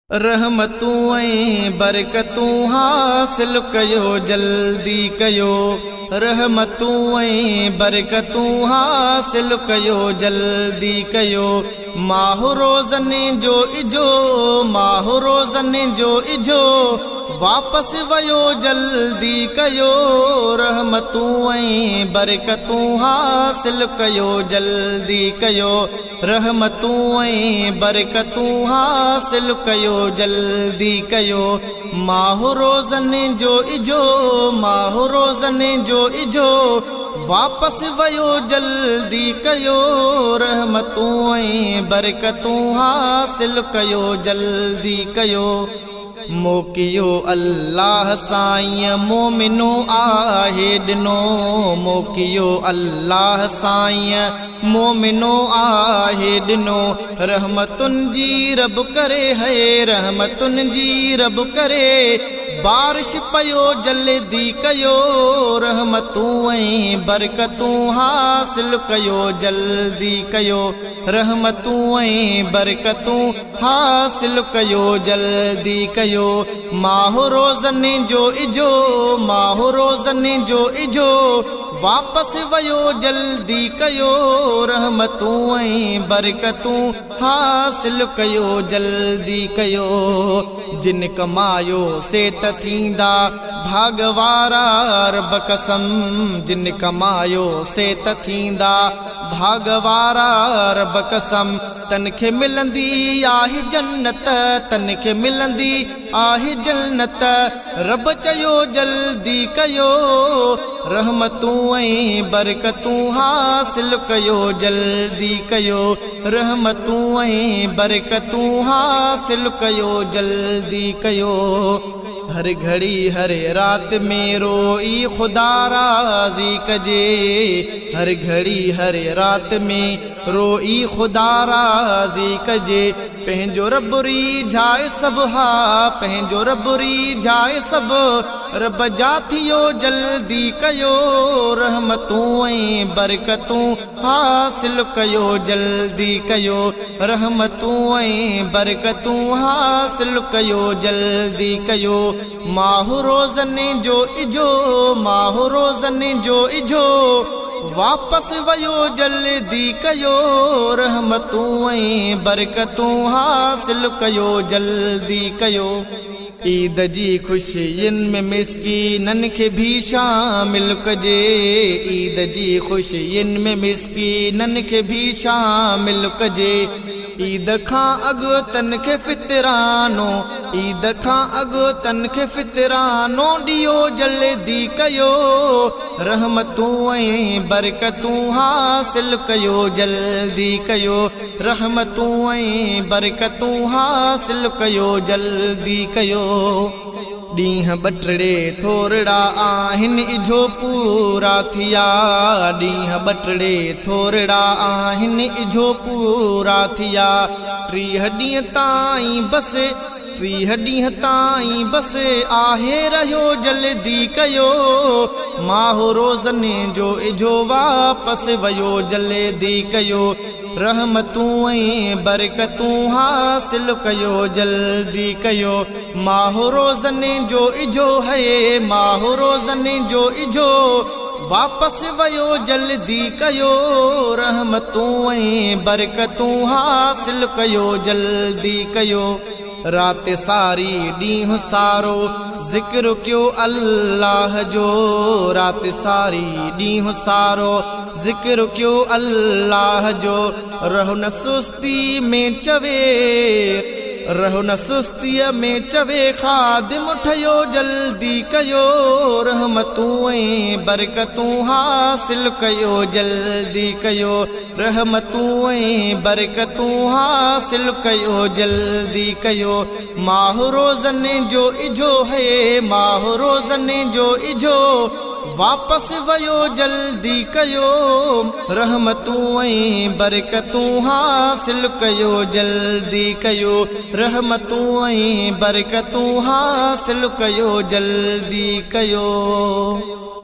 रहमतूं ऐं बरकतूं हासिल कयो जल्दी कयो। रहमतूं ऐं बरकतूं हासिल कयो जल्दी कयो। माह रोज़नि जो इजो, माह रोज़नि जो इजो वापस वयो जल्दी कयो। रहमतूं ऐं बरकतूं हासिल कयो जल्दी कयो। रहमतूं ऐं बरकतूं हासिल कयो जल्दी कयो। माह रोज़नि जो इजो, माह रोज़नि जो इजो वापस वयो जल्दी कयो। रहमतूं ऐं बरकतूं हासिल कयो जल्दी कयो। मोकियो अल्लाह साईं मोमिनो आहे ॾिनो। मोकियो अल्लाह साईं मोमिनो आहे ॾिनो। रहमतुनि जी रब करे है, रहमतुनि जी रब करे बारिश पयो जल्दी कयो। रहमतूं ऐं बरकतूं हासिल कयो जल्दी कयो। रहमतूं ऐं बरकतूं हासिल कयो जल्दी कयो। माह रोज़नि जो इजो, माह रोज़नि जो इजो वापस वयो जल्दी कयो। रहमतूं ऐं बरकतूं हासिल कयो जल्दी कयो। जिन कमायो से त थींदा भागवारा रब कसम। जिन कमायो से त थींदा भागवारा रब कसम। तनखे मिलंदी आहे जन्नत, तनखे मिलंदी आहे जन्नत रब चयो जल्दी कयो। रहमतूं ऐं बरकतूं हासिल कयो जल्दी कयो। रहमतूं ऐं बरकतूं हासिल कयो जल्दी कयो। हर घड़ी हर रात में रोई खुदा राज़ी कजे। हर घड़ी हर रात में रोई खुदा राज़ी कजे। पंहिंजो रब रिझाए सभु, हा पंहिंजो रब रिझाए सभु रब जा थियो जल्दी कयो। रहमतूं ऐं बरकतूं हासिल कयो जल्दी कयो। रहमतूं ऐं बरकतूं हासिल कयो जल्दी कयो। माह रोज़नि जो इजो, माह रोज़नि जो इजो वापस वयो जल्दी कयो। रहमतूं ऐं बरकतूं हासिल कयो जल्दी कयो। ईद जी ख़ुशियुनि में मिस्कीननि खे भी शामिल कजे। ईद जी ख़ुशियुनि में मिस्कीननि खे भी शामिल कजे। ईद खां अॻु तनखे फितरानो, ईद खां अॻु तनखे फितरानो ॾियो जल्दी कयो। रहमतूं ऐं बरकतूं हासिल कयो जल्दी कयो। रहमतूं ऐं बरकतूं हासिल कयो जल्दी कयो। ॾींहं ॿटड़े थोरड़ा आहिनि इझो पूरा थिया। ॾींहं ॿटड़े थोरड़ा आहिनि इझो पूरा थिया। 30 ॾींहं ताईं बसि, 30 ॾींहं ताईं बसि आहे रहियो जल्दी कयो। माह रोज़नि जो इझो वापस वयो जल्दी कयो। रहमतूं ऐं बरकतूं हासिल कयो जल्दी कयो। माह रोज़नि जो इजो है, माह रोज़नि जो इजो वापस वयो जल्दी कयो। रहमतूं ऐं बरकतूं हासिल कयो जल्दी कयो। रात सारी ॾींहुं सारो ज़िक्र कयो अल्लाह जो। रात सारी ॾींहुं सारो ज़िक्र कयो अल्लाह जो। रहो न सुस्ती में चवे, रहो न सुस्तीअ में चवे ख़ादिम ठहियो जल्दी कयो। रहमतूं ऐं बरकतूं हासिल कयो जल्दी कयो। रहमतूं ऐं बरकतूं हासिल कयो जल्दी कयो। माह रोज़नि जो इजो है, माह रोज़नि जो इजो वापस वयो जल्दी कयो। रहमतूं ऐं बरकतूं हासिल कयो जल्दी कयो। रहमतूं ऐं बरकतूं हासिल कयो जल्दी कयो।